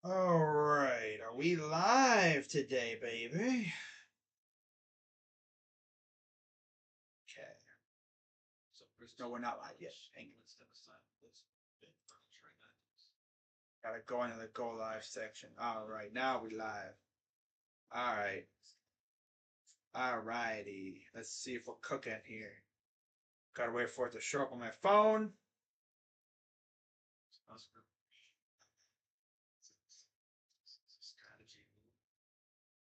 All right, are we live today, baby? Okay. No, we're not live yet. Hang on. Gotta go into the go live section. All right, now we live. All right. All righty. Let's see if we're cooking here. Gotta wait for it to show up on my phone.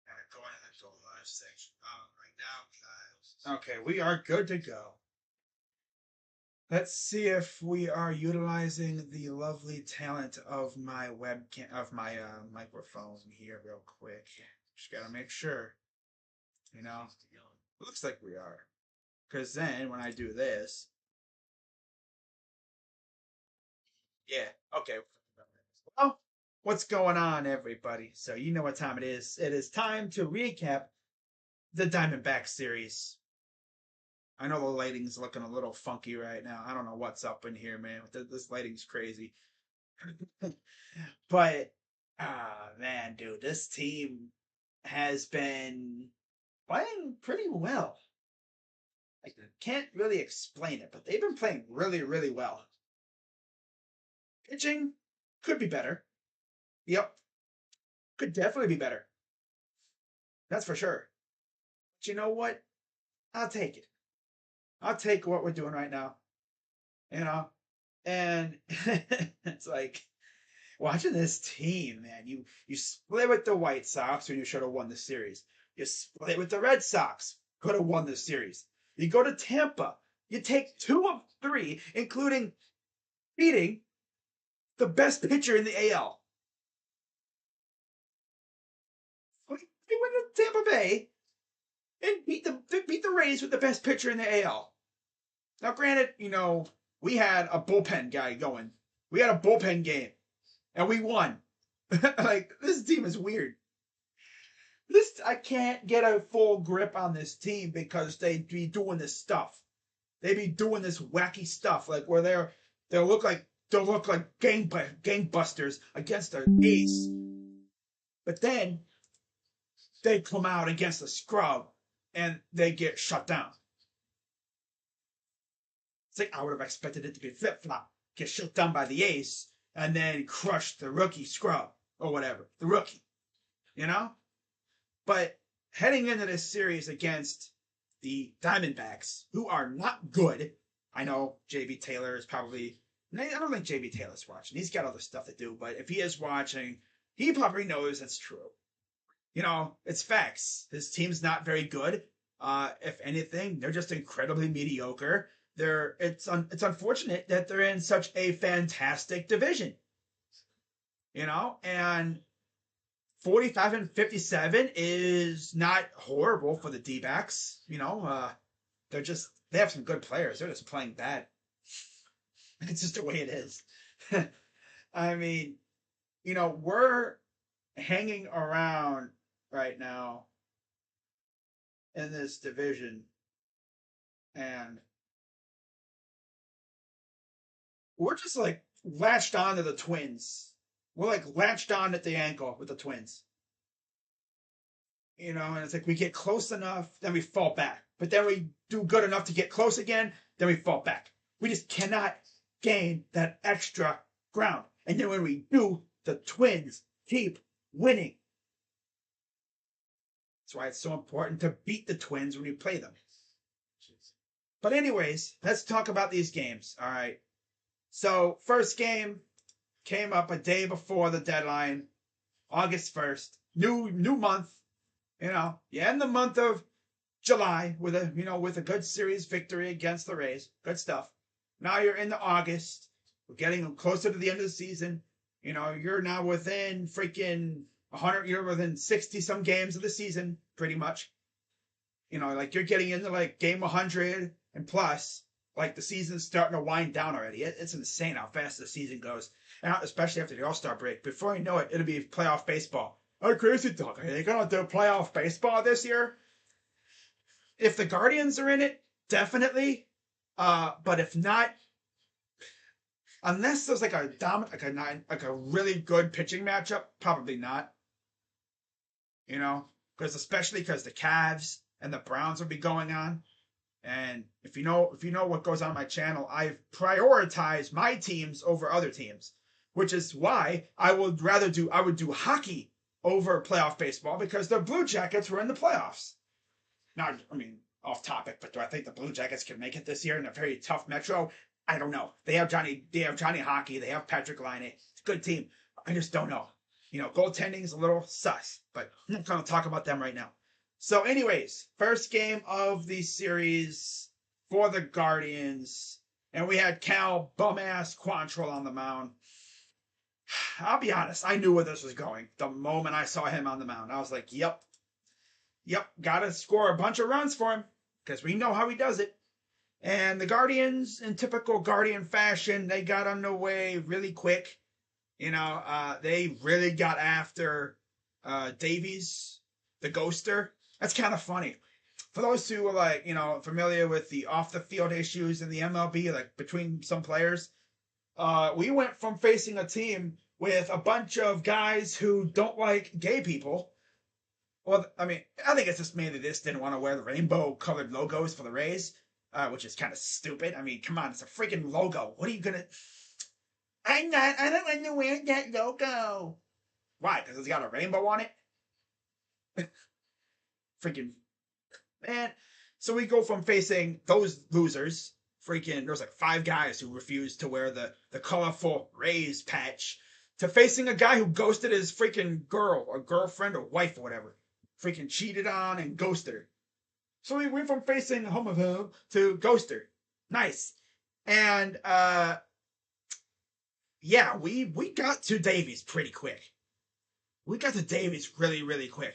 Gotta go into the go live section. All right, now we live. Okay, we are good to go. Let's see if we are utilizing the lovely talent of my webcam, of my microphone here, real quick. Just gotta make sure, you know. It looks like we are, because then when I do this, yeah, okay. Well, what's going on, everybody? So you know what time it is. It is time to recap the Diamondback series. I know the lighting's looking a little funky right now. I don't know what's up in here, man. This lighting's crazy. But man, dude, this team has been playing pretty well. I can't really explain it, but they've been playing really, really well. Pitching could be better. Yep, could definitely be better. That's for sure. But you know what? I'll take it. I'll take what we're doing right now. You know, and it's like watching this team, man. You split with the White Sox when you should have won the series. You split with the Red Sox, could have won the series. You go to Tampa, you take 2 of 3, including beating the best pitcher in the AL. They went to Tampa Bay and beat the Rays with the best pitcher in the AL. Now, granted, we had a bullpen guy going. We had a bullpen game, and we won. Like, this team is weird. I can't get a full grip on this team because they be doing this stuff. They be doing this wacky stuff, like where they'll look like gangbusters against their ace, but then they come out against the scrub and they get shut down. It's like I would have expected it to be flip flop, get shut down by the ace, and then crush the rookie scrub or whatever, the rookie, you know. But heading into this series against the Diamondbacks, who are not good. I know JB Taylor is probably. I don't think JB Taylor's watching. He's got other stuff to do, but if he is watching, he probably knows that's true. It's facts. His team's not very good. If anything, they're just incredibly mediocre. It's unfortunate that they're in such a fantastic division. And 45-57 is not horrible for the D-backs. They have some good players. They're just playing bad. It's just the way it is. I mean, we're hanging around right now in this division, and we're just like latched on to the Twins. We're like latched on at the ankle with the Twins. And it's like we get close enough, then we fall back. But then we do good enough to get close again, then we fall back. We just cannot gain that extra ground. And then when we do, the Twins keep winning. That's why it's so important to beat the Twins when you play them. But anyways, let's talk about these games. All right. So first game came up a day before the deadline, August 1st. New month. You end the month of July with a good series victory against the Rays. Good stuff. Now you're into August. We're getting closer to the end of the season. You're now within freaking 100. You're within 60 some games of the season, pretty much. Like you're getting into like game 100 and plus. Like the season's starting to wind down already. It's insane how fast the season goes, and especially after the All-Star break. Before you know it, it'll be playoff baseball. Oh, crazy talk! Are they gonna do playoff baseball this year? If the Guardians are in it, definitely. But if not, Unless there's like a dominant, like a really good pitching matchup, probably not. You know, because especially because the Cavs and the Browns will be going on. And if you know what goes on my channel, I've prioritized my teams over other teams, which is why I would do hockey over playoff baseball because the Blue Jackets were in the playoffs. Now, I mean, off topic, but do I think the Blue Jackets can make it this year in a very tough Metro? I don't know. They have Johnny Hockey. They have Patrick Laine. It's a good team. I just don't know. Goaltending is a little sus, but I'm not going to talk about them right now. So, anyways, first game of the series for the Guardians, and we had Cal bum-ass Quantrill on the mound. I'll be honest, I knew where this was going the moment I saw him on the mound. I was like, yep, gotta score a bunch of runs for him, because we know how he does it. And the Guardians, in typical Guardian fashion, they got underway really quick. They really got after Davies, the ghoster. That's kind of funny. For those who are familiar with the off the field issues in the MLB, like between some players, we went from facing a team with a bunch of guys who don't like gay people. Well, I mean, I think it's just mainly this didn't want to wear the rainbow colored logos for the Rays, which is kind of stupid. I mean, come on, it's a freaking logo. What are you gonna? I don't want to wear that logo. Why? Because it's got a rainbow on it? Freaking man. So we go from facing those losers, there's like 5 guys who refused to wear the colorful Rays patch, to facing a guy who ghosted his freaking girl or girlfriend or wife or whatever. Freaking cheated on and ghosted her. So we went from facing homophobe to ghoster. Nice. And yeah, we got to Davies pretty quick. We got to Davies really, really quick.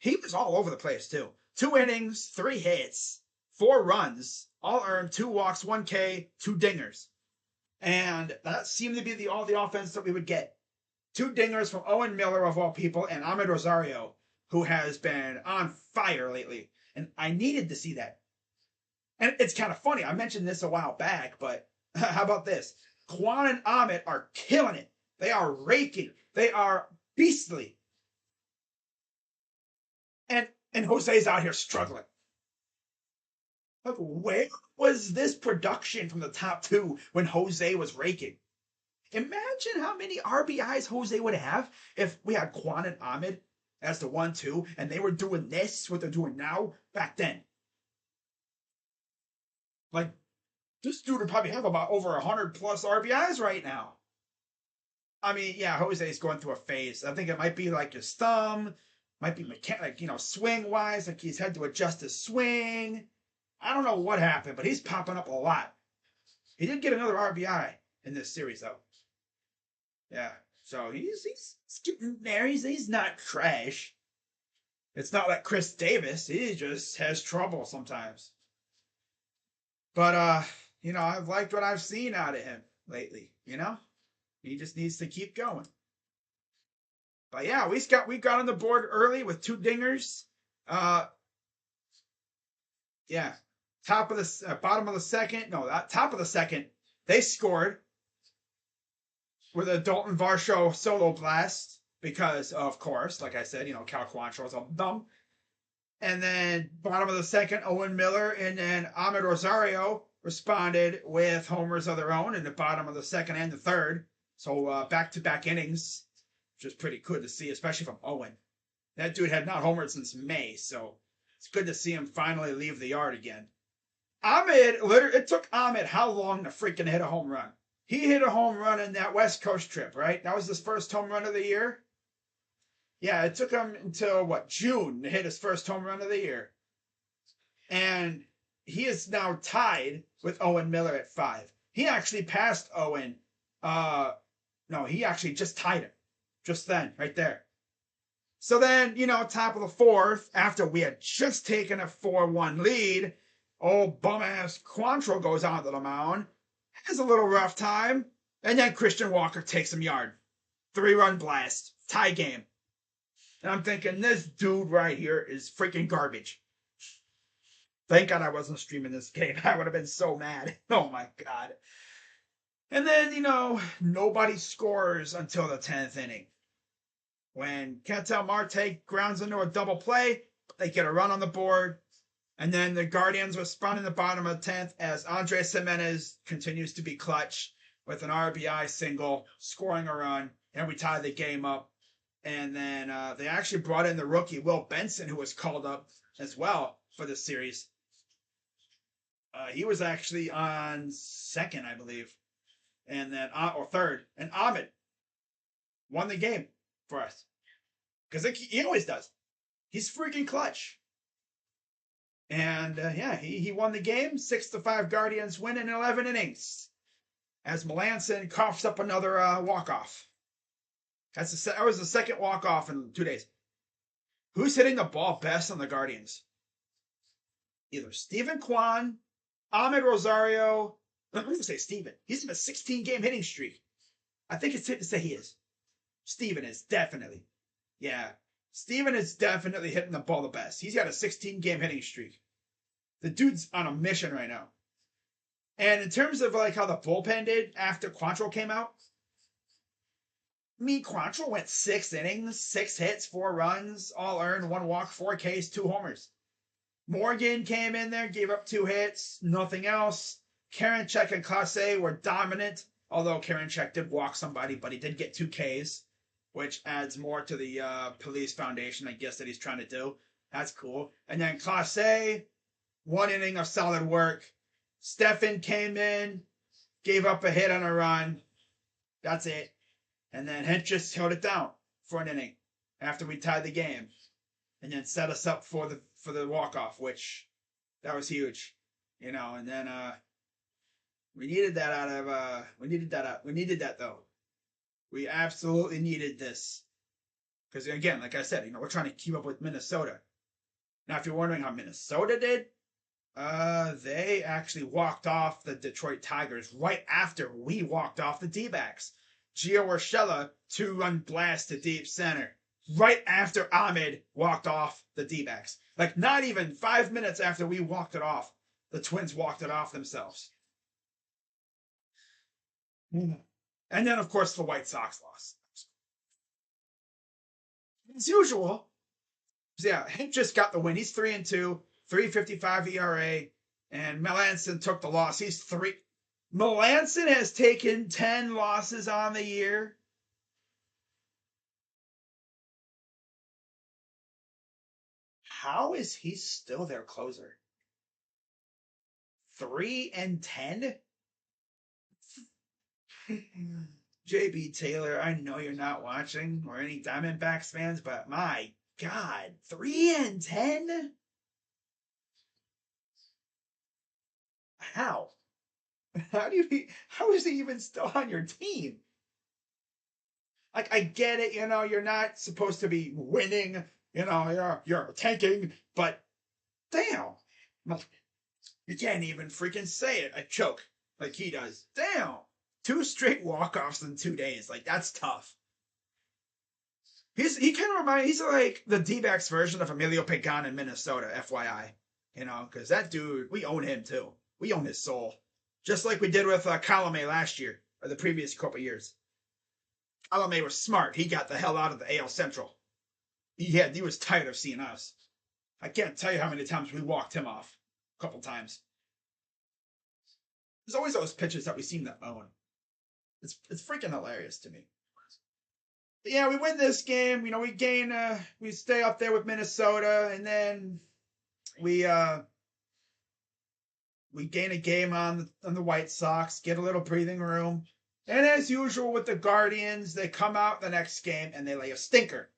He was all over the place, too. 2 innings, 3 hits, 4 runs, all earned, 2 walks, 1 K, 2 dingers. And that seemed to be all the offense that we would get. 2 dingers from Owen Miller, of all people, and Ahmed Rosario, who has been on fire lately. And I needed to see that. And it's kind of funny. I mentioned this a while back, but how about this? Quan and Ahmed are killing it. They are raking. They are beastly. And Jose's out here struggling. Like, where was this production from the top 2 when Jose was raking? Imagine how many RBIs Jose would have if we had Quan and Ahmed as the 1-2, and they were doing this, what they're doing now, back then. Like, this dude would probably have about over 100 plus RBIs right now. I mean, yeah, Jose's going through a phase. I think it might be like his thumb, might be swing wise, like he's had to adjust his swing. I don't know what happened, but he's popping up a lot. He did get another RBI in this series, though. Yeah, so he's getting there. He's not trash. It's not like Chris Davis. He just has trouble sometimes. But I've liked what I've seen out of him lately. He just needs to keep going. But yeah, we got on the board early with 2 dingers. Yeah, top of the second, they scored with a Dalton Varsho solo blast because, of course, like I said, Cal Quantrill's a bum. And then bottom of the second, Owen Miller and then Ahmed Rosario responded with homers of their own in the bottom of the second and the third. So back-to-back innings, which is pretty good to see, especially from Owen. That dude had not homered since May, so it's good to see him finally leave the yard again. It took Ahmed how long to freaking hit a home run? He hit a home run in that West Coast trip, right? That was his first home run of the year. Yeah, it took him until, June to hit his first home run of the year. And he is now tied with Owen Miller at 5. He actually passed Owen. No, he actually just tied him. Just then, right there. So then, top of the 4th, after we had just taken a 4-1 lead, old bum-ass Quantrill goes onto the mound, has a little rough time, and then Christian Walker takes him yard. 3-run blast. Tie game. And I'm thinking, this dude right here is freaking garbage. Thank God I wasn't streaming this game. I would have been so mad. Oh my God. And then, nobody scores until the 10th inning. When Ketel Marte grounds into a double play, they get a run on the board. And then the Guardians were spun in the bottom of the 10th as Andres Gimenez continues to be clutch with an RBI single, scoring a run, and we tied the game up. And then they actually brought in the rookie, Will Benson, who was called up as well for this series. He was actually on second, I believe, and then or third. And Ahmed won the game for us because he always does. He's freaking clutch. And he won the game. 6-5 Guardians win in 11 innings. As Melanson coughs up another walk-off. That was the second walk-off in 2 days. Who's hitting the ball best on the Guardians? Either Steven Kwan, Ahmed Rosario. I'm going to say Steven. He's in a 16-game hitting streak. I think it's safe to say he is. Steven is definitely. Yeah. Steven is definitely hitting the ball the best. He's got a 16-game hitting streak. The dude's on a mission right now. And in terms of how the bullpen did after Quantrill came out, Quantrill went 6 innings, 6 hits, 4 runs, all earned, 1 walk, 4 Ks, 2 homers. Morgan came in there, gave up 2 hits, nothing else. Karinchak and Clase were dominant, although Karinchak did walk somebody, but he did get 2 Ks, which adds more to the police foundation, I guess, that he's trying to do. That's cool. And then Clase, 1 inning of solid work. Stefan came in, gave up a hit on a run. That's it. And then Hent just held it down for an inning after we tied the game. And then set us up for the walk-off, which that was huge. And then we needed that we needed that though. We absolutely needed this. Because again, like I said, we're trying to keep up with Minnesota. Now, if you're wondering how Minnesota did, they actually walked off the Detroit Tigers right after we walked off the D-backs. Gio Urshela 2-run blast to deep center. Right after Ahmed walked off the D-backs. Not even 5 minutes after we walked it off, the Twins walked it off themselves. And then, of course, the White Sox lost. As usual. Yeah, Hint just got the win. He's 3-2, 3.55 ERA, and Melanson took the loss. He's 3. Melanson has taken 10 losses on the year. How is he still their closer? 3-10? JB Taylor, I know you're not watching or any Diamondbacks fans, but my God, 3-10? How? How is he even still on your team? I get it, you're not supposed to be winning, you're tanking, but damn. You can't even freaking say it. I choke like he does. Damn. 2 straight walk-offs in 2 days. That's tough. He's like the D-backs version of Emilio Pagan in Minnesota, FYI. Because that dude, we own him too. We own his soul. Just like we did with Colomé last year, or the previous couple years. Colomé was smart. He got the hell out of the AL Central. He was tired of seeing us. I can't tell you how many times we walked him off. A couple times. There's always those pitches that we seem to own. It's freaking hilarious to me. But yeah, we win this game. We stay up there with Minnesota, and then we gain a game on the White Sox, get a little breathing room. And as usual with the Guardians, they come out the next game and they lay a stinker.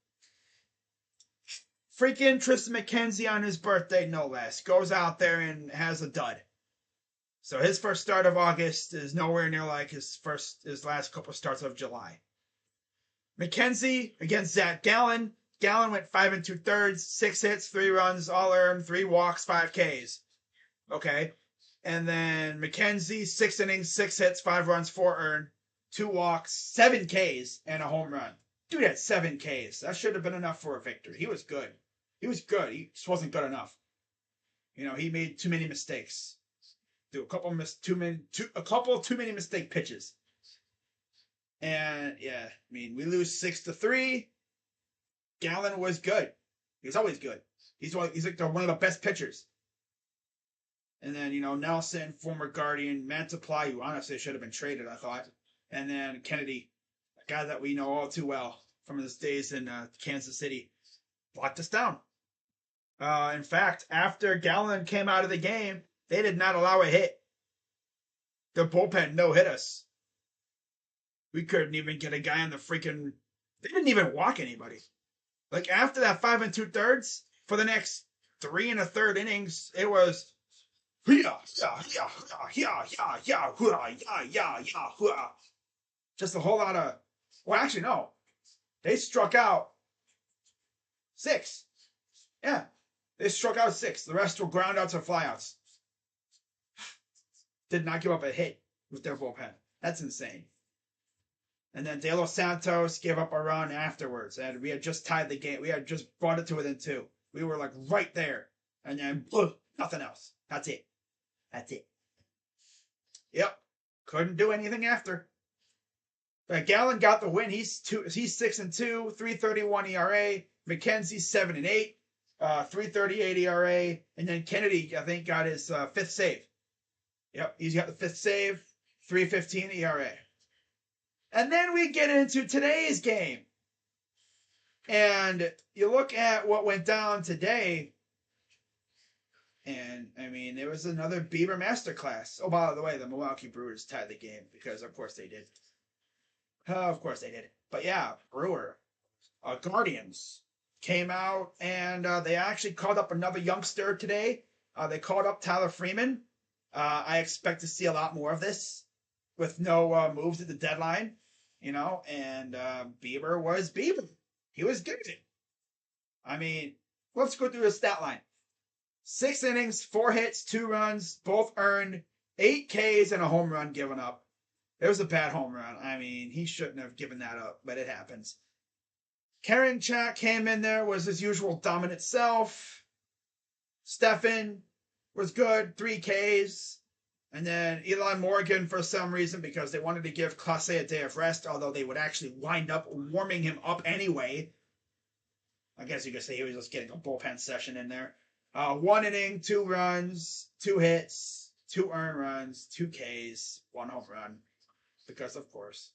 Freaking Tristan McKenzie on his birthday, no less, goes out there and has a dud. So his first start of August is nowhere near like his last couple starts of July. McKenzie against Zach Gallen. Gallen went 5 2/3, 6 hits, 3 runs, all earned, 3 walks, 5 Ks. Okay. And then McKenzie, 6 innings, 6 hits, 5 runs, 4 earned, 2 walks, 7 Ks, and a home run. Dude had 7 Ks. That should have been enough for a victory. He was good. He just wasn't good enough. He made too many mistakes. A couple too many mistake pitches. And yeah, I mean, we lose 6-3. Gallen was good. He's always good. He's like one of the best pitchers. And then, Nelson, former Guardian, Mantiply, who honestly should have been traded, I thought. And then Kennedy, a guy that we know all too well from his days in Kansas City, locked us down. In fact, after Gallen came out of the game, they did not allow a hit. The bullpen no-hit us. We couldn't even get a guy on the freaking... They didn't even walk anybody. Like, after that 5 2/3, for the next 3 1/3 innings, it was... Just a whole lot of... Well, actually, no. They struck out 6. Yeah. They struck out 6. The rest were ground outs or flyouts. Did not give up a hit with their bullpen. That's insane. And then De Los Santos gave up a run afterwards. And we had just tied the game. We had just brought it to within 2. We were like right there. And then nothing else. That's it. Yep. Couldn't do anything after. But Gallen got the win. He's 6-2, 3.31 ERA. McKenzie 7-8, 3.38 ERA. And then Kennedy, I think, got his 5th save. Yep, he's got the 5th save, 3.15 ERA. And then we get into today's game. And you look at what went down today, and, I mean, there was another Bieber masterclass. Oh, by the way, the Milwaukee Brewers tied the game, because of course they did. Of course they did. But yeah, Guardians came out, and they actually called up another youngster today. They called up Tyler Freeman. I expect to see a lot more of this with no moves at the deadline, and Bieber was Bieber. He was good. I mean, let's go through his stat line. 6 innings, 4 hits, 2 runs, both earned, 8 Ks and a home run given up. It was a bad home run. I mean, he shouldn't have given that up, but it happens. Karinchak came in there, was his usual dominant self. Stefan was good, 3 Ks. And then Eli Morgan, for some reason, because they wanted to give Clase a day of rest, although they would actually wind up warming him up anyway. I guess you could say he was just getting a bullpen session in there. 1 inning, 2 runs, 2 hits, 2 earned runs, 2 Ks, 1 home run. Because, of course.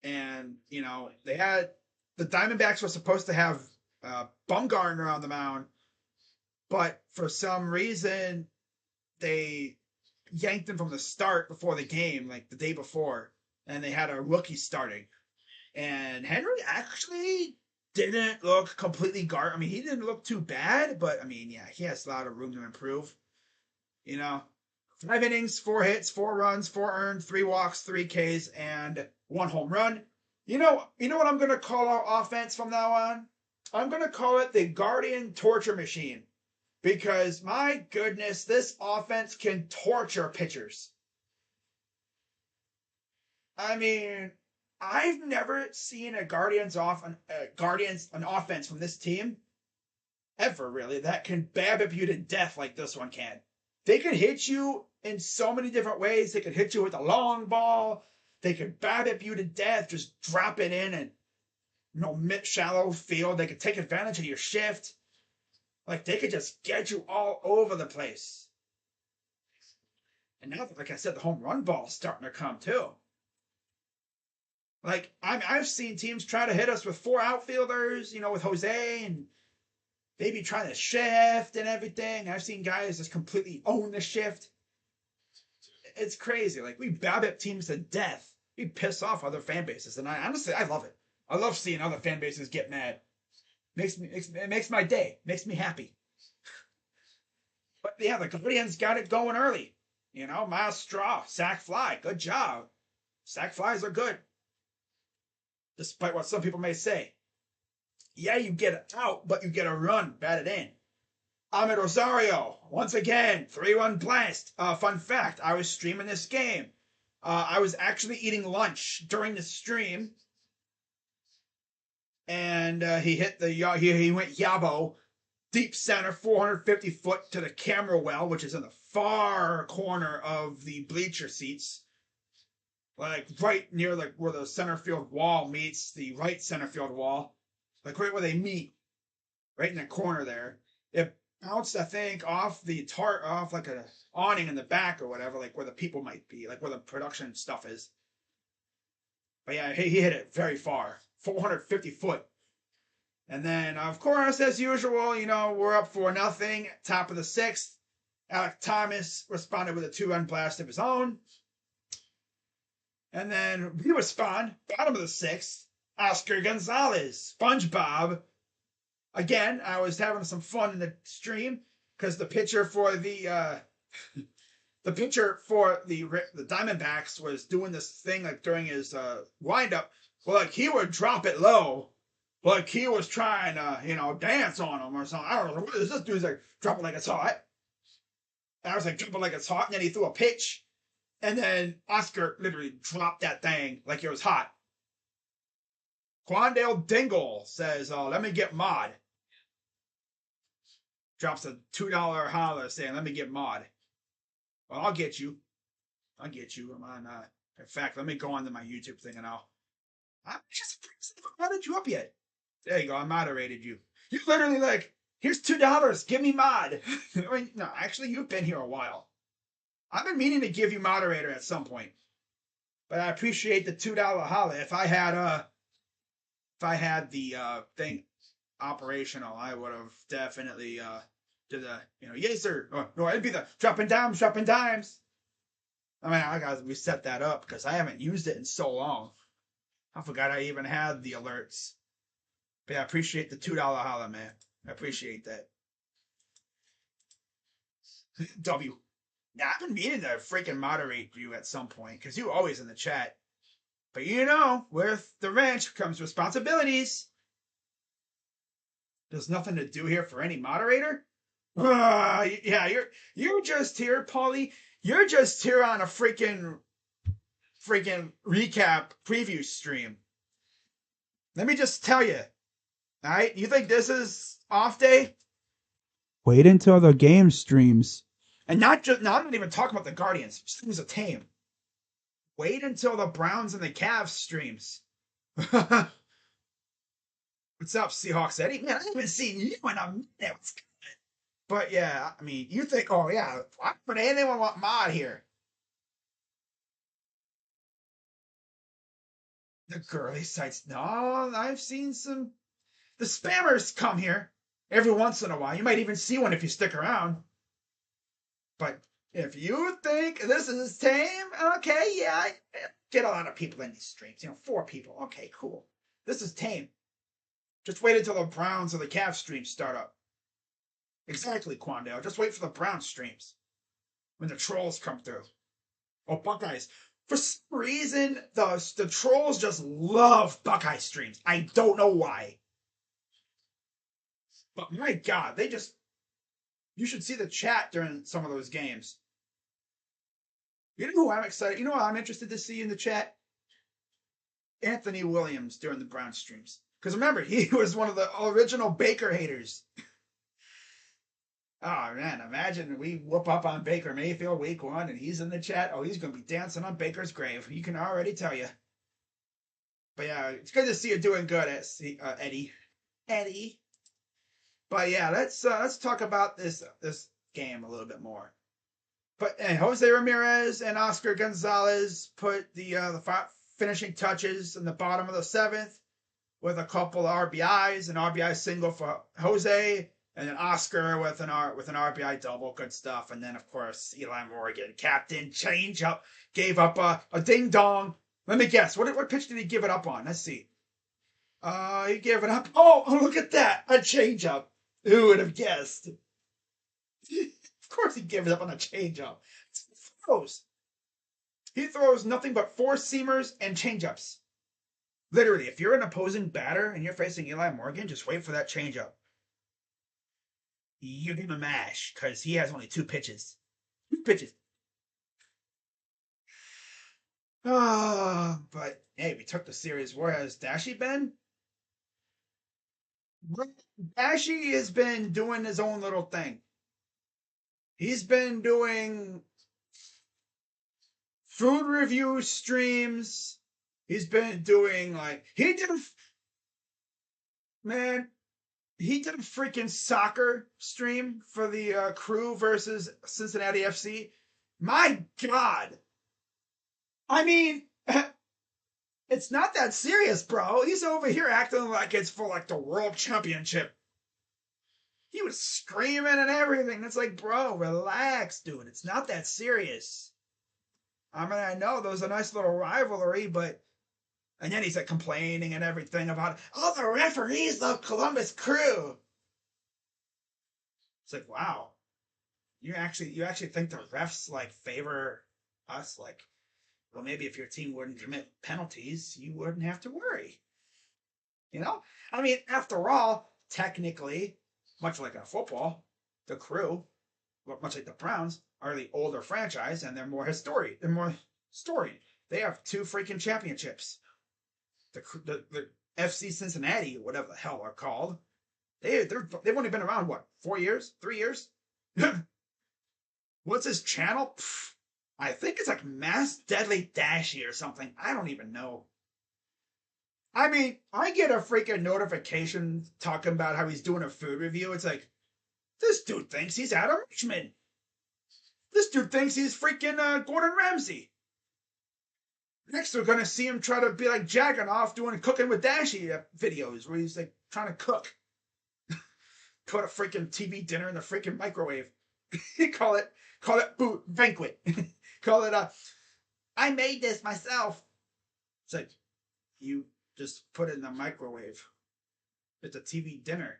And, they had... The Diamondbacks were supposed to have Bumgarner on the mound, but for some reason, they yanked him from the start before the game, like the day before, and they had a rookie starting. And Henry actually didn't look completely I mean, he didn't look too bad, but, I mean, yeah, he has a lot of room to improve. 5 innings, 4 hits, 4 runs, 4 earned, 3 walks, 3 Ks, and 1 home run. You know what I'm going to call our offense from now on? I'm going to call it the Guardian Torture Machine. Because, my goodness, this offense can torture pitchers. I mean, I've never seen an offense from this team, ever really, that can BABIP you to death like this one can. They can hit you in so many different ways. They can hit you with a long ball. They can BABIP you to death, just drop it in and, shallow field. They can take advantage of your shift. Like, they could just get you all over the place. And now, like I said, the home run ball's starting to come, too. Like, I've seen teams try to hit us with 4 outfielders, with Jose, and maybe trying to shift and everything. I've seen guys just completely own the shift. It's crazy. Like, we BABIP teams to death. We piss off other fan bases. And I love it. I love seeing other fan bases get mad. It makes my day. Makes me happy. But yeah, the Guardians got it going early. Miles Straw, sac fly. Good job. Sac flies are good. Despite what some people may say. Yeah, you get it out, but you get a run batted in. Ahmed Rosario, once again, 3-run blast. Fun fact, I was streaming this game. I was actually eating lunch during the stream. And he hit he went Yabo, deep center, 450 foot to the camera well, which is in the far corner of the bleacher seats. like right near like where the center field wall meets the right center field wall, like right where they meet, right in the corner there. It bounced, I think, off like a awning in the back or whatever, like where the people might be, like where the production stuff is. But yeah, he hit it very far, 450 foot. And then, of course, as usual, we're up 4-0, top of the sixth. Alec Thomas responded with a 2-run blast of his own. And then we respond, bottom of the sixth, Oscar Gonzalez, SpongeBob. Again, I was having some fun in the stream because the pitcher for the Diamondbacks was doing this thing like during his windup. Well, like he would drop it low, like he was trying to dance on him or something. I don't know what is this dude's like dropping like it's hot. And I was like dropping like it's hot, and then he threw a pitch, and then Oscar literally dropped that thing like it was hot. Quandale Dingle says, let me get mod. Drops a $2 holler saying, let me get mod. Well, I'll get you. I'm on, in fact, let me go onto my YouTube thing and I'm just modded you up yet. There you go. I moderated you. You literally like, here's $2. Give me mod. I mean, no, actually, you've been here a while. I've been meaning to give you moderator at some point, but I appreciate the $2 holla. If I had the thing operational, I would have definitely did the yes sir. Oh, no, it'd be the dropping dimes. I mean, I gotta reset that up because I haven't used it in so long. I forgot I even had the alerts. But yeah, I appreciate the $2 holla, man. I appreciate that. W. Now, I've been meaning to freaking moderate you at some point because you're always in the chat. But with the ranch comes responsibilities. There's nothing to do here for any moderator. Yeah, you're just here, Paulie. You're just here on a freaking recap preview stream. Let me just tell you. All right, you think this is off day? Wait until the game streams. And I'm not even talking about the Guardians. Streams are tame. Wait until the Browns and the Cavs streams. What's up, Seahawks Eddie? Man, I haven't seen you in a minute. What's good? But yeah, I mean, you think, oh yeah, but anyone want mod here? The girly sites. No, I've seen some. The spammers come here every once in a while. You might even see one if you stick around. But if you think this is tame, okay, yeah, I get a lot of people in these streams. 4 people. Okay, cool. This is tame. Just wait until the Browns or the Cavs streams start up. Exactly, Quandale. Just wait for the Browns streams. When the trolls come through. Oh, Buckeyes. For some reason, the trolls just love Buckeye streams. I don't know why. But my God, you should see the chat during some of those games. You know who I'm excited? You know what I'm interested to see in the chat? Anthony Williams during the Brown streams. Because remember, he was one of the original Baker haters. Oh, man, imagine we whoop up on Baker Mayfield week 1 and he's in the chat. Oh, he's going to be dancing on Baker's grave. You can already tell you. But yeah, it's good to see you doing good, Eddie. But yeah, let's talk about this game a little bit more. But Jose Ramirez and Oscar Gonzalez put the finishing touches in the bottom of the 7th with a couple of RBIs, an RBI single for Jose, and then Oscar with an RBI double. Good stuff. And then, of course, Eli Morgan, captain, change up, gave up a ding dong. Let me guess. What pitch did he give it up on? Let's see. He gave it up. Oh, look at that. A change up. Who would have guessed? Of course he gave it up on a change up. He throws nothing but 4-seamers and change-ups. Literally, if you're an opposing batter and you're facing Eli Morgan, just wait for that change-up. You're going to mash because he has only 2 pitches. 2 pitches. But hey, we took the series. Where has Dashy been? Dashy has been doing his own little thing. He's been doing food review streams. He's been doing man, he did a freaking soccer stream for the Crew versus Cincinnati FC. My God. I mean, it's not that serious, bro. He's over here acting like it's for like the world championship. He was screaming and everything. It's like, bro, relax, dude. It's not that serious. I mean, I know there was a nice little rivalry, but and then he's like complaining and everything about, oh, the referees love Columbus Crew. It's like, wow, you actually think the refs like favor us? Like, well, maybe if your team wouldn't commit penalties, you wouldn't have to worry. You know, I mean, after all, technically, much like in football, the Crew, much like the Browns, are the older franchise and they're more storied. They have 2 freaking championships. The FC Cincinnati, whatever the hell they're called, they've only been around what, 4 years, 3 years. What's his channel? I think it's like Mass Deadly Dashy or something. I don't even know. I mean, I get a freaking notification talking about how he's doing a food review. It's like, this dude thinks he's Adam Richman. This dude thinks he's freaking Gordon Ramsay. Next, we're going to see him try to be like Jagganoff doing Cooking with Dashy videos where he's like trying to cook. Put a freaking TV dinner in the freaking microwave. call it banquet. Call it I made this myself. It's like, you just put it in the microwave. It's a TV dinner.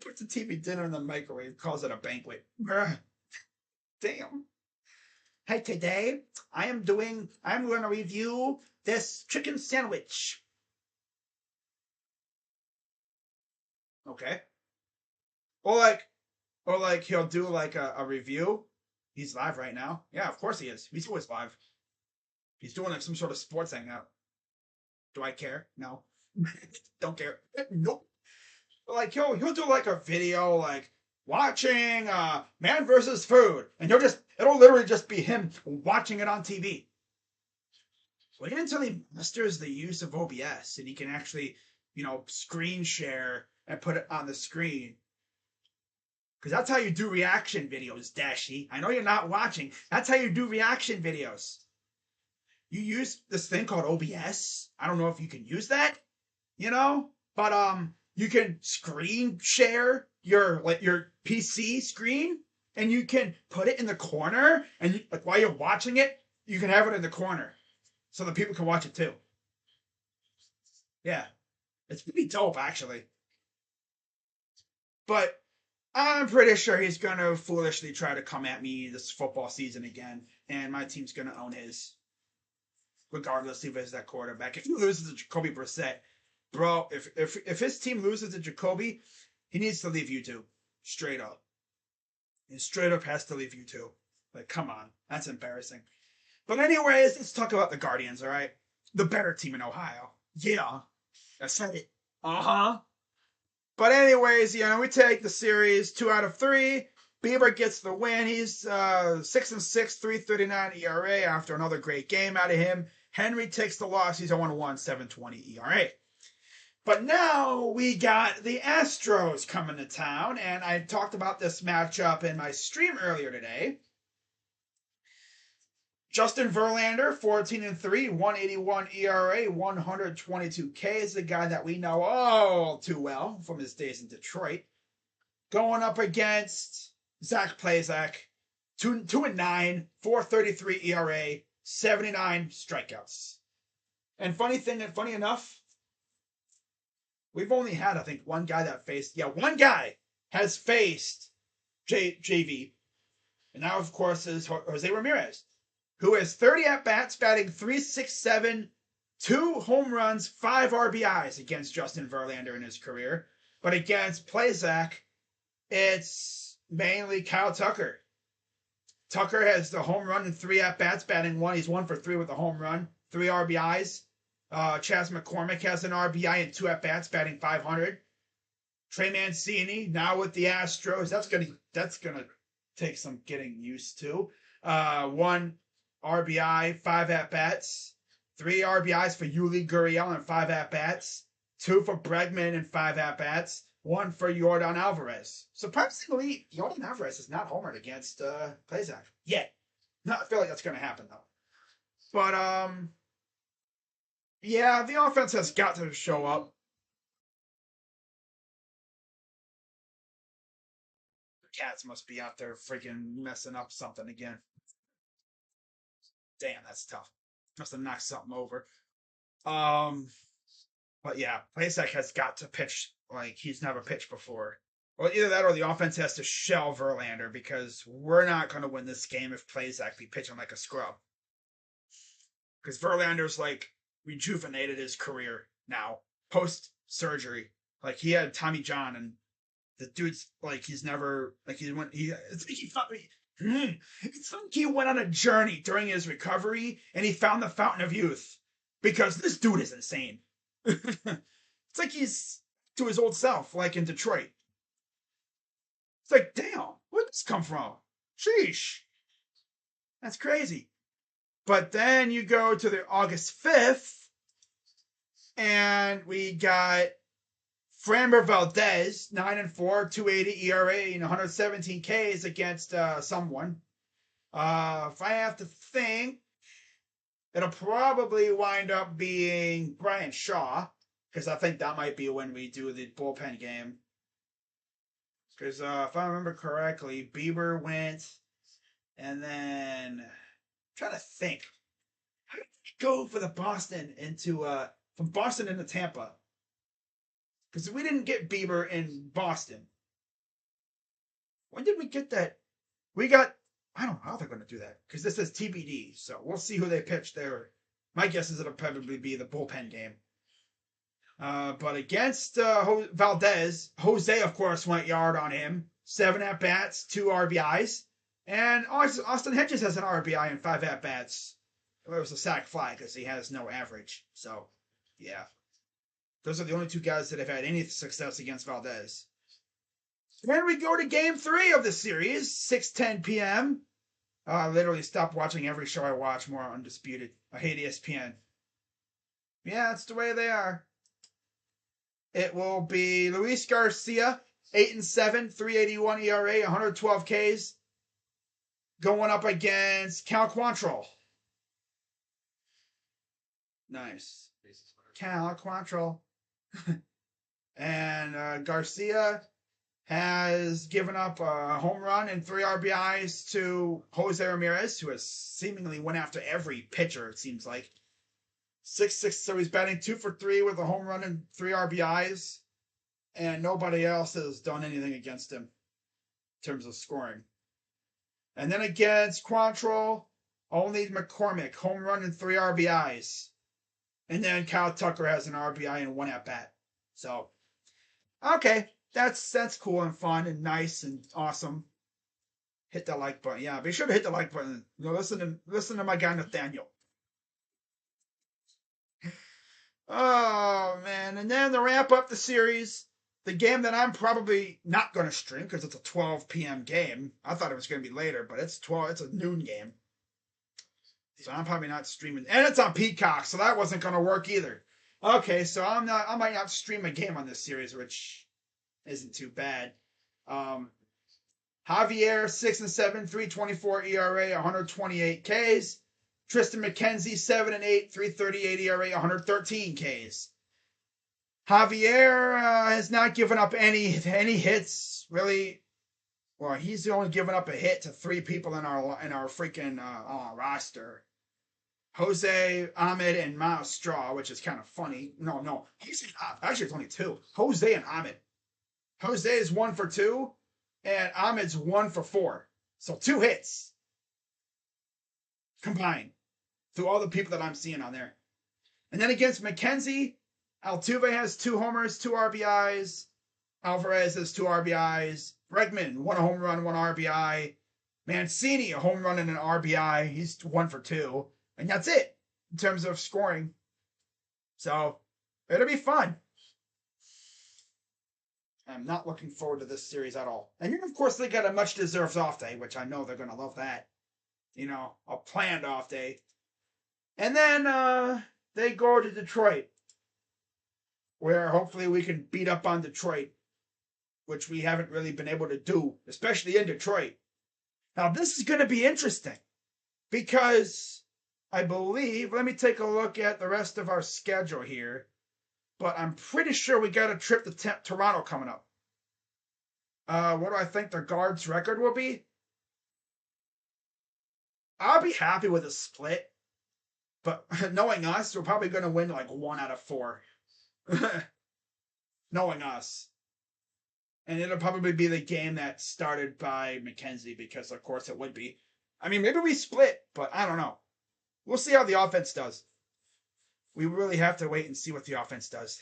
Puts a TV dinner in the microwave, calls it a banquet. Damn. Hey, today I'm going to review this chicken sandwich. Okay. Or like he'll do like a review. He's live right now. Yeah, of course he is. He's always live. He's doing like some sort of sports hangout. Do I care? No. Don't care. Nope. Like he'll do like a video like watching Man versus Food, and it'll literally just be him watching it on TV. Wait until he masters the use of OBS and he can actually, screen share and put it on the screen. Because that's how you do reaction videos, Dashy. I know you're not watching. That's how you do reaction videos. You use this thing called OBS. I don't know if you can use that, but you can screen share your PC screen, and you can put it in the corner, and while you're watching it, you can have it in the corner, so the people can watch it too. Yeah, it's pretty dope actually. But I'm pretty sure he's gonna foolishly try to come at me this football season again, and my team's gonna own his, regardless if it's that quarterback. If he loses to Jacoby Brissett, bro, if his team loses to Jacoby, he needs to leave YouTube. Straight up. He straight up has to leave YouTube. Like, come on. That's embarrassing. But anyways, let's talk about the Guardians, all right? The better team in Ohio. Yeah. I said it. Uh-huh. But anyways, we take the series 2 out of 3. Bieber gets the win. He's 6-6, 3.39 ERA after another great game out of him. Henry takes the loss. He's 0-1, 7.20 ERA. But now we got the Astros coming to town, and I talked about this matchup in my stream earlier today. Justin Verlander, 14-3, 181 ERA, 122 K is the guy that we know all too well from his days in Detroit. Going up against Zach Plazak, 2-9, 4.33 ERA, 79 strikeouts. And funny enough, we've only had, I think, one guy has faced JV. And now, of course, is Jose Ramirez, who has 30 at-bats, batting .367, 2 home runs, 5 RBIs against Justin Verlander in his career. But against Plazak, it's mainly Kyle Tucker. Tucker has the home run and 3 at-bats, batting 1. He's 1 for 3 with a home run, 3 RBIs. Chas McCormick has an RBI and 2 at-bats, batting .500. Trey Mancini, now with the Astros, that's gonna take some getting used to. 1 RBI, 5 at-bats. 3 RBIs for Yuli Gurriel and 5 at-bats. 2 for Bregman and 5 at-bats. 1 for Yordan Alvarez. Surprisingly, Yordan Alvarez is not homered against Plesac yet. No, I feel like that's going to happen, though. But, yeah, the offense has got to show up. The Cats must be out there freaking messing up something again. Damn, that's tough. Must have knocked something over. But yeah, Plesac has got to pitch like he's never pitched before. Well, either that or the offense has to shell Verlander because we're not going to win this game if Plesac be pitching like a scrub. Because Verlander's like rejuvenated his career now post surgery. Like he had Tommy John, and the dude's like he's never like he went he. It's like he went on a journey during his recovery, and he found the fountain of youth because this dude is insane. It's like he's to his old self, like in Detroit. It's like, damn, where'd this come from? Sheesh. That's crazy. But then you go to the August 5th, and we got Framber Valdez, 9-4, 2.80 ERA, and 117 Ks against someone. If I have to think, it'll probably wind up being Brian Shaw, because I think that might be when we do the bullpen game. Because if I remember correctly, Bieber went, and then I'm trying to think. How did we go for the Boston into from Boston into Tampa? Because we didn't get Bieber in Boston. When did we get that? We got, I don't know how they're going to do that. Because this is TBD. So we'll see who they pitch there. My guess is it'll probably be the bullpen game. But against Valdez, Jose, of course, went yard on him. 7 at-bats, 2 RBIs. And Austin Hedges has an RBI and 5 at-bats. It was a sac fly because he has no average. So, yeah. Those are the only 2 guys that have had any success against Valdez. Then we go to Game 3 of the series, 6:10 p.m. I literally stopped watching every show I watch, more Undisputed. I hate ESPN. Yeah, that's the way they are. It will be Luis Garcia, 8-7, 3.81 ERA, 112 Ks, going up against Cal Quantrill. Nice. Cal Quantrill. And Garcia has given up a home run and 3 RBIs to Jose Ramirez, who has seemingly went after every pitcher, it seems like. 6-6, so he's batting 2 for 3 with a home run and 3 RBIs. And nobody else has done anything against him in terms of scoring. And then against Quantrill, only McCormick, home run and 3 RBIs. And then Kyle Tucker has an RBI and 1 at-bat. So, okay, that's cool and fun and nice and awesome. Hit the like button. Yeah, be sure to hit the like button. You know, listen to my guy Nathaniel. Oh, man. And then to wrap up the series, the game that I'm probably not going to stream because it's a 12 p.m. game. I thought it was going to be later, but it's 12. It's a noon game. So I'm probably not streaming. And it's on Peacock, so that wasn't going to work either. Okay, so I might not stream a game on this series, which isn't too bad. Javier, 6-7, 3.24 ERA, 128 Ks. Tristan McKenzie, 7-8, 3.38 ERA, 113 Ks. Javier has not given up any hits, really. Well, he's only given up a hit to 3 people in our freaking roster. Jose, Ahmed, and Miles Straw, which is kind of funny. No. Actually, it's only 2. Jose and Ahmed. Jose is 1 for 2, and Ahmed's 1 for 4. So 2 hits combined through all the people that I'm seeing on there. And then against McKenzie, Altuve has 2 homers, 2 RBIs. Alvarez has 2 RBIs. Bregman, 1 home run, 1 RBI. Mancini, a home run and an RBI. He's 1 for 2. And that's it in terms of scoring. So it'll be fun. I'm not looking forward to this series at all. And of course, they got a much deserved off day, which I know they're going to love that. A planned off day. And then they go to Detroit, where hopefully we can beat up on Detroit, which we haven't really been able to do, especially in Detroit. Now, this is going to be interesting because I believe, let me take a look at the rest of our schedule here, but I'm pretty sure we got a trip to Toronto coming up. What do I think the Guards' record will be? I'll be happy with a split, but knowing us, we're probably going to win like 1 out of 4. Knowing us. And it'll probably be the game that started by McKenzie, because of course it would be. I mean, maybe we split, but I don't know. We'll see how the offense does. We really have to wait and see what the offense does.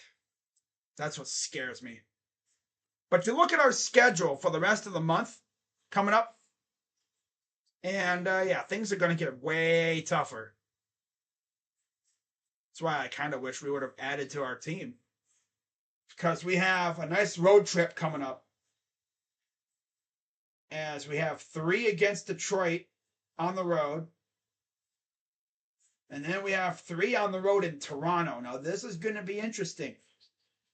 That's what scares me. But you look at our schedule for the rest of the month coming up, and things are going to get way tougher. That's why I kind of wish we would have added to our team. Because we have a nice road trip coming up. As we have 3 against Detroit on the road. And then we have 3 on the road in Toronto. Now, this is going to be interesting.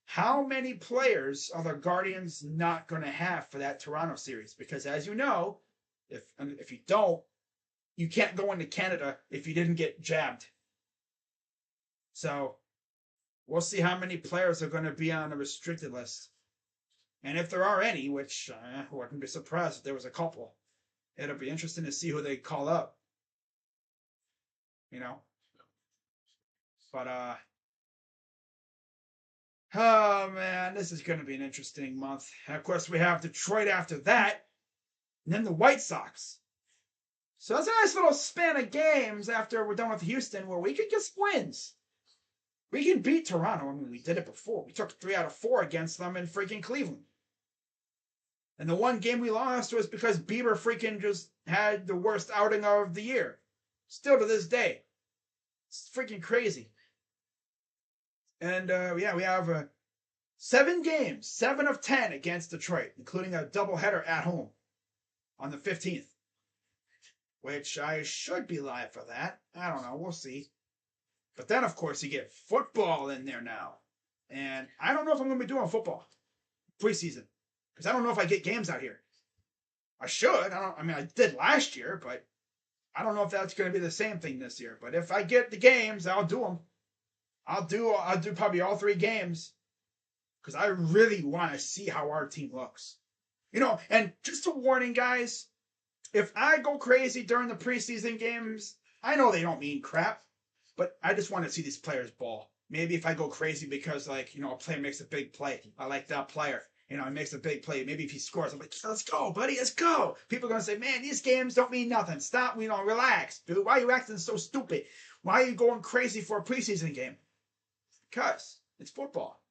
How many players are the Guardians not going to have for that Toronto series? Because as you know, if you don't, you can't go into Canada if you didn't get jabbed. So, we'll see how many players are going to be on the restricted list. And if there are any, which I wouldn't be surprised if there was a couple, it'll be interesting to see who they call up. But, oh man, this is going to be an interesting month. And of course, we have Detroit after that, and then the White Sox. So that's a nice little span of games after we're done with Houston where we could get wins. We can beat Toronto. I mean, we did it before. We took 3 out of 4 against them in freaking Cleveland. And the one game we lost was because Bieber freaking just had the worst outing of the year. Still to this day. It's freaking crazy. And, we have 7 games, 7 of 10 against Detroit, including a doubleheader at home on the 15th. Which I should be live for that. I don't know. We'll see. But then, of course, you get football in there now. And I don't know if I'm going to be doing football preseason. Because I don't know if I get games out here. I should. I did last year, but I don't know if that's going to be the same thing this year. But if I get the games, I'll do them. I'll do probably all 3 games. Because I really want to see how our team looks. And just a warning, guys. If I go crazy during the preseason games, I know they don't mean crap. But I just want to see these players ball. Maybe if I go crazy because, a player makes a big play. I like that player. He makes a big play. Maybe if he scores, I'm like, let's go, buddy, let's go. People are going to say, man, these games don't mean nothing. Stop, relax, dude. Why are you acting so stupid? Why are you going crazy for a preseason game? Because it's football.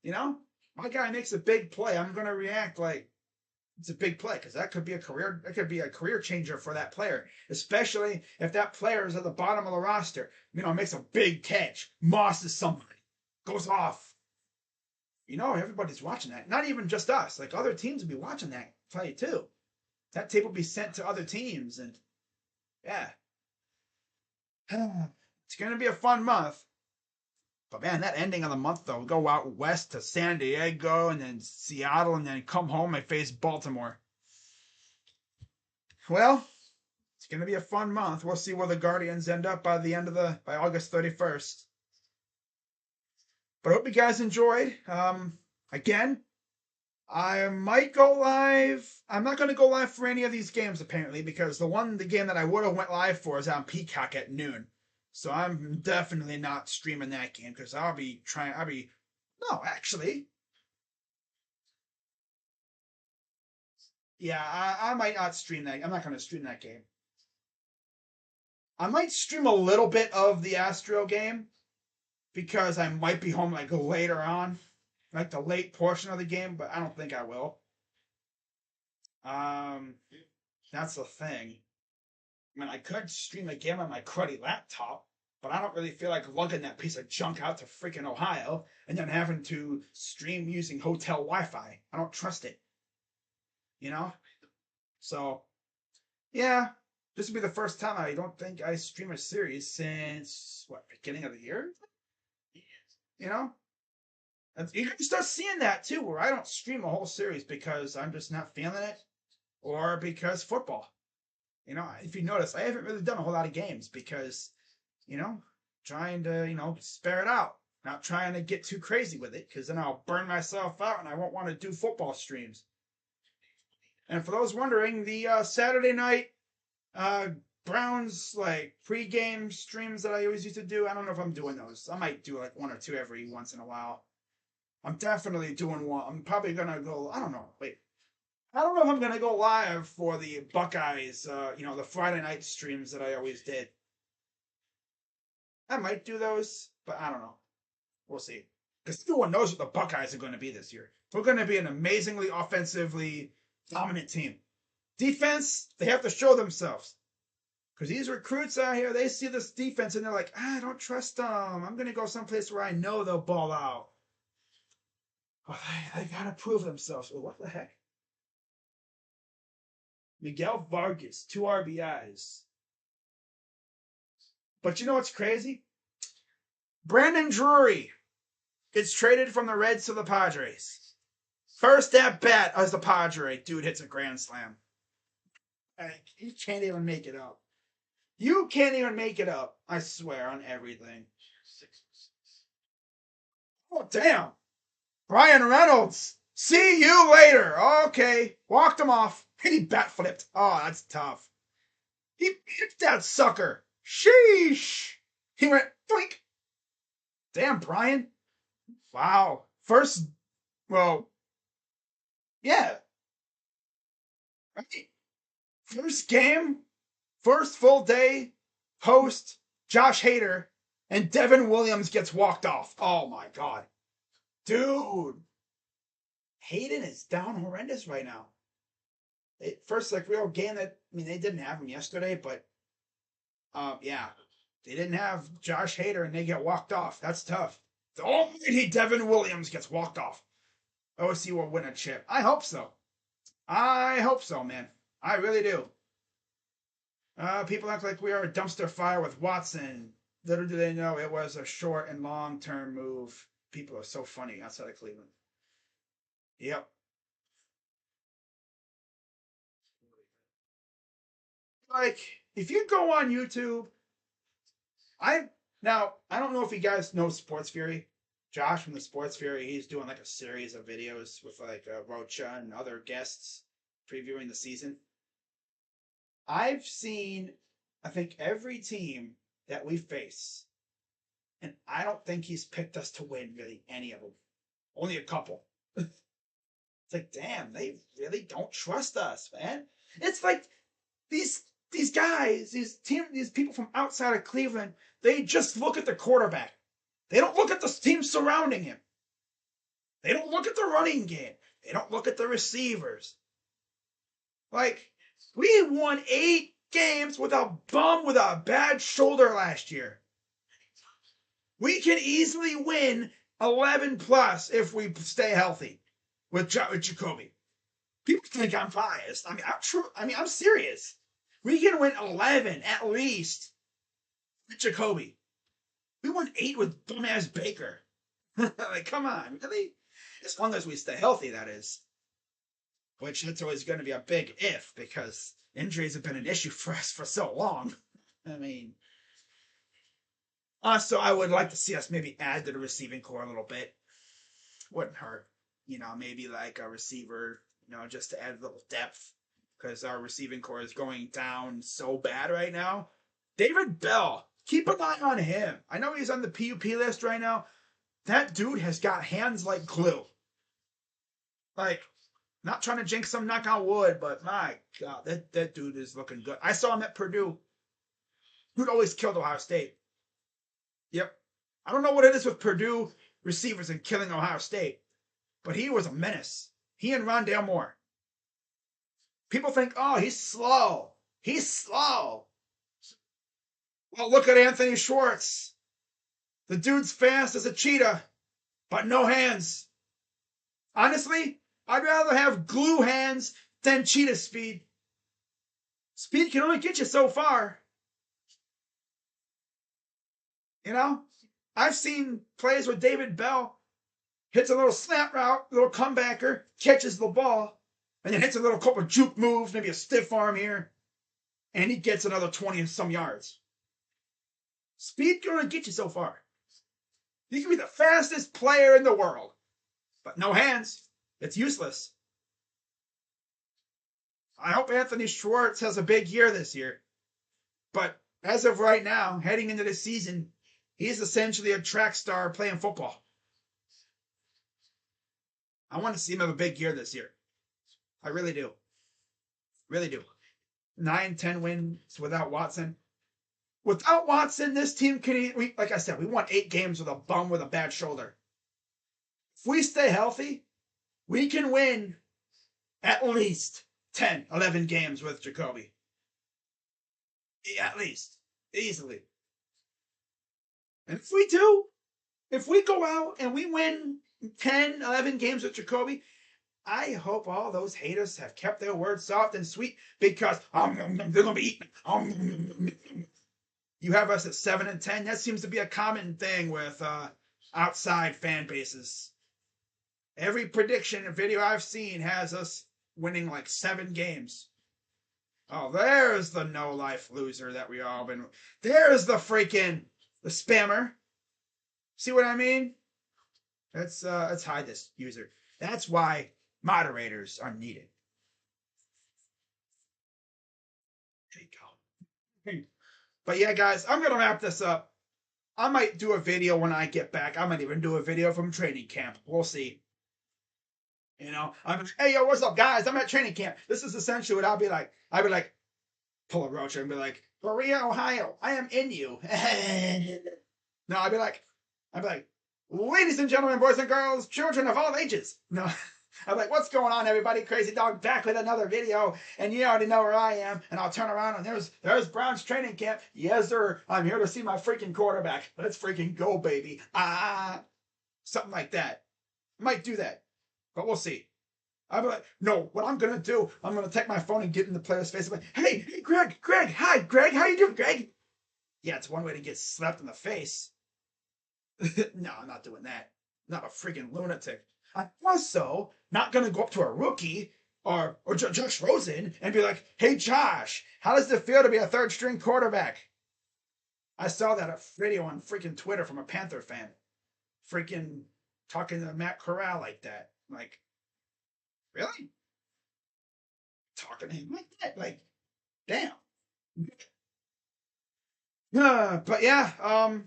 My guy makes a big play. I'm going to react like it's a big play because that could be a career changer for that player, especially if that player is at the bottom of the roster. Makes a big catch, mosses somebody, goes off. Everybody's watching that. Not even just us. Other teams will be watching that play too. That tape will be sent to other teams, and yeah, it's gonna be a fun month. But man, that ending of the month though, we go out west to San Diego and then Seattle and then come home and face Baltimore. Well, it's going to be a fun month. We'll see where the Guardians end up by August 31st. But I hope you guys enjoyed. Again, I might go live. I'm not going to go live for any of these games apparently because the game that I would have went live for is on Peacock at noon. So I'm definitely not streaming that game because no, actually. Yeah, I might not stream that. I'm not going to stream that game. I might stream a little bit of the Astro game because I might be home later on, the late portion of the game, but I don't think I will. That's the thing. I could stream a game on my cruddy laptop, But I don't really feel like lugging that piece of junk out to freaking Ohio and then having to stream using hotel Wi-Fi. I don't trust it. You know? So, yeah. This will be the first time I don't think I stream a series since, what, beginning of the year? You know? You can start seeing that too, where I don't stream a whole series because I'm just not feeling it or because football. You know, if you notice, I haven't really done a whole lot of games because, trying to, spare it out. Not trying to get too crazy with it because then I'll burn myself out and I won't want to do football streams. And for those wondering, the Saturday night Browns pre-game streams that I always used to do, I don't know if I'm doing those. I might do one or two every once in a while. I'm definitely doing one. I'm probably gonna go. I don't know. Wait, I don't know if I'm gonna go live for the Buckeyes. The Friday night streams that I always did. I might do those, but I don't know. We'll see. Because everyone knows what the Buckeyes are going to be this year. They're going to be an amazingly offensively dominant team. Defense, they have to show themselves. Because these recruits out here, they see this defense and they're like, I don't trust them. I'm going to go someplace where I know they'll ball out. Oh, they got to prove themselves. Well, what the heck? Miguel Vargas, 2 RBIs. But you know what's crazy? Brandon Drury gets traded from the Reds to the Padres. First at bat as the Padre, dude hits a grand slam. You can't even make it up. You can't even make it up. I swear on everything. Oh, damn. Brian Reynolds. See you later. Okay. Walked him off. And he bat flipped. Oh, that's tough. He hit that sucker. Sheesh. He went, boink. Damn, Brian. Wow. Yeah. Right. First game, first full day, host, Josh Hader, and Devin Williams gets walked off. Oh, my God. Dude. Hayden is down horrendous right now. First, real game they didn't have him yesterday, but, yeah. They didn't have Josh Hader, and they get walked off. That's tough. The almighty Devin Williams gets walked off. OC will win a chip. I hope so. I hope so, man. I really do. People act like we are a dumpster fire with Watson. Little do they know it was a short and long-term move. People are so funny outside of Cleveland. Yep. If you go on YouTube, I don't know if you guys know Sports Fury. Josh from the Sports Fury, he's doing a series of videos with Rocha and other guests previewing the season. I've seen, I think, every team that we face, and I don't think he's picked us to win really any of them. Only a couple. It's damn, they really don't trust us, man. It's these guys, these people from outside of Cleveland, they just look at the quarterback. They don't look at the team surrounding him. They don't look at the running game. They don't look at the receivers. We won 8 games with a bum with a bad shoulder last year. We can easily win 11 plus if we stay healthy with Jacoby. People think I'm biased. I'm serious. We can win 11 at least with Jacoby. We won 8 with bum-ass Baker. Come on, really? As long as we stay healthy, that is. Which that's always going to be a big if, because injuries have been an issue for us for so long. So I would like to see us maybe add to the receiving core a little bit. Wouldn't hurt. Maybe a receiver, just to add a little depth. Because our receiving core is going down so bad right now. David Bell. Keep an eye on him. I know he's on the PUP list right now. That dude has got hands like glue. Not trying to jinx some knock on wood, but my God, that dude is looking good. I saw him at Purdue. Dude always killed Ohio State. Yep. I don't know what it is with Purdue receivers and killing Ohio State, but he was a menace. He and Rondale Moore. People think, oh, he's slow. He's slow. Oh, look at Anthony Schwartz. The dude's fast as a cheetah, but no hands. Honestly, I'd rather have glue hands than cheetah speed. Speed can only get you so far. You know? I've seen plays where David Bell hits a little slant route, little comebacker, catches the ball, and then hits a little couple of juke moves, maybe a stiff arm here, and he gets another 20 and some yards. Speed can only get you so far. You can be the fastest player in the world, but no hands. It's useless. I hope Anthony Schwartz has a big year this year. But as of right now, heading into the season, he's essentially a track star playing football. I want to see him have a big year this year. I really do. Really do. 9-10 wins without Watson. Without Watson, this team can, like I said, we won 8 games with a bum with a bad shoulder. If we stay healthy, we can win at least 10, 11 games with Jacoby. At least. Easily. And if we do, if we go out and we win 10, 11 games with Jacoby, I hope all those haters have kept their words soft and sweet because they're going to be eating. You have us at 7-10. That seems to be a common thing with outside fan bases. Every prediction video I've seen has us winning like 7 games. Oh, there's the no-life loser that we all been. There's the spammer. See what I mean? Let's hide this user. That's why moderators are needed. There you go. But yeah, guys, I'm going to wrap this up. I might do a video when I get back. I might even do a video from training camp. We'll see. You know, hey, yo, what's up, guys? I'm at training camp. This is essentially what I'll be like. I'll be like, pull a roach and be like, Berea, Ohio, I am in you. No, I'll be like, ladies and gentlemen, boys and girls, children of all ages. No, I'm like, what's going on, everybody? Crazy Dog back with another video, and you already know where I am. And I'll turn around, and there's Brown's training camp. Yes, sir. I'm here to see my freaking quarterback. Let's freaking go, baby. Something like that. Might do that, but we'll see. I'll be like, no, what I'm going to do, I'm going to take my phone and get in the player's face. I'm like, hey, Greg, hi, Greg, how you doing, Greg? Yeah, it's one way to get slapped in the face. No, I'm not doing that. I'm not a freaking lunatic. I'm also not going to go up to a rookie or Josh Rosen and be like, hey, Josh, how does it feel to be a third-string quarterback? I saw that video on freaking Twitter from a Panther fan. Freaking talking to Matt Corral like that. Like, really? Talking to him like that? Like, damn. But yeah, I'll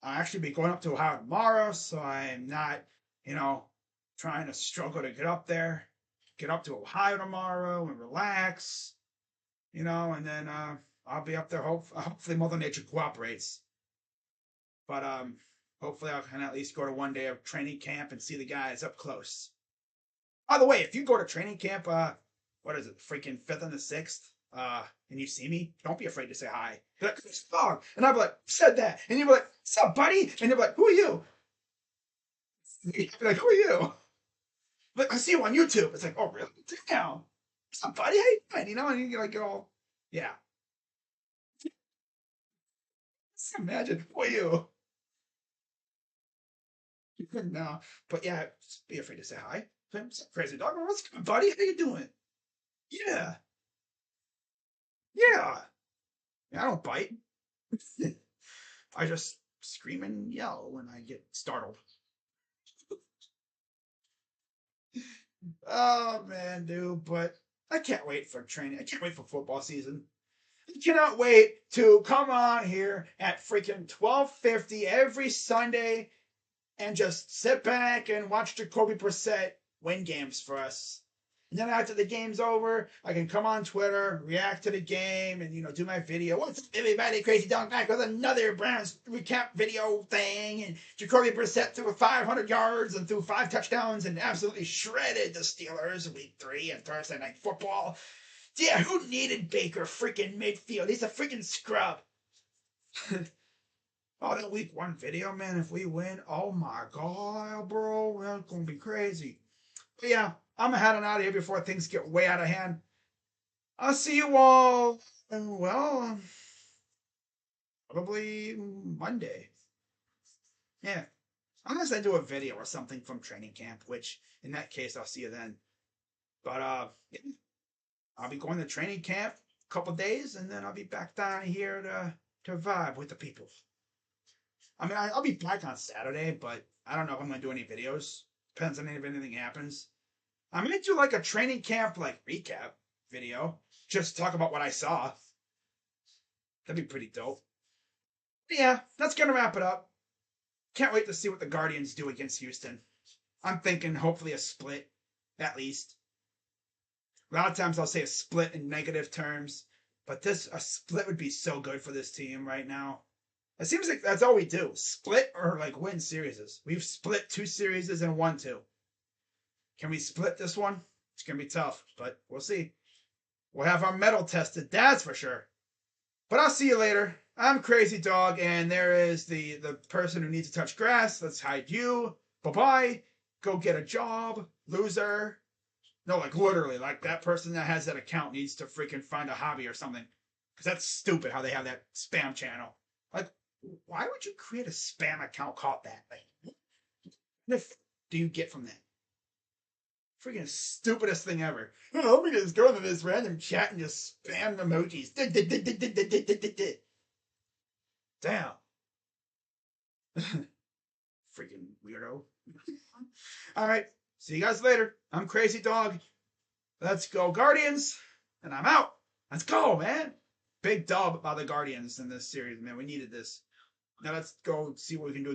actually be going up to Ohio tomorrow, so I'm not, trying to struggle to get up there. Get up to Ohio tomorrow and relax, and then I'll be up there. Hopefully Mother Nature cooperates. But hopefully I can at least go to one day of training camp and see the guys up close. By the way, if you go to training camp, what is it, freaking 5th and the 6th, and you see me, don't be afraid to say hi. Be like, dog. And I'll be like, said that. And you'll be like, what's up, buddy? And you'll be like, who are you? You'll be like, who are you? Like, I see you on YouTube. It's like, oh, really? Damn. What's up, buddy? How you doing? And you like go, yeah. Just imagine, who are you? No, but yeah, just be afraid to say hi. Crazy Dog, what's good, buddy? How you doing? Yeah. Yeah. I don't bite. I just scream and yell when I get startled. Oh man, dude, but I can't wait for training. I can't wait for football season. I cannot wait to come on here at freaking 12:50 every Sunday and just sit back and watch Jacoby Brissett win games for us. And then after the game's over, I can come on Twitter, react to the game, and do my video. What's up, everybody? Crazy Dog back with another Browns recap video thing. And Jacoby Brissett threw 500 yards and threw 5 touchdowns and absolutely shredded the Steelers in Week 3 of Thursday Night Football. Yeah, who needed Baker freaking midfield? He's a freaking scrub. Oh, that week 1 video, man, if we win, oh my god, bro, that's gonna be crazy. But yeah, I'm heading out of here before things get way out of hand. I'll see you all, well, probably Monday. Yeah, unless I do a video or something from training camp, which in that case, I'll see you then. But yeah, I'll be going to training camp a couple days, and then I'll be back down here to vibe with the people. I mean, I'll be back on Saturday, but I don't know if I'm gonna do any videos. Depends on if anything happens. I'm gonna do like a training camp like recap video, just talk about what I saw. That'd be pretty dope. But yeah, that's gonna wrap it up. Can't wait to see what the Guardians do against Houston. I'm thinking hopefully a split, at least. A lot of times I'll say a split in negative terms, but a split would be so good for this team right now. It seems like that's all we do. Split or like win series. We've split 2 series and won 2. Can we split this one? It's going to be tough, but we'll see. We'll have our metal tested, that's for sure. But I'll see you later. I'm Crazy Dog, and there is the person who needs to touch grass. Let's hide you. Bye-bye. Go get a job, loser. No, like literally, like that person that has that account needs to freaking find a hobby or something. Because that's stupid how they have that spam channel. Like, why would you create a spam account called that? Like, what do you get from that? Freaking stupidest thing ever. I'm gonna just go into this random chat and just spam emojis. Damn. Freaking weirdo. Alright, see you guys later. I'm Crazy Dog. Let's go Guardians. And I'm out. Let's go, man. Big dub by the Guardians in this series, man. We needed this. Now let's go see what we can do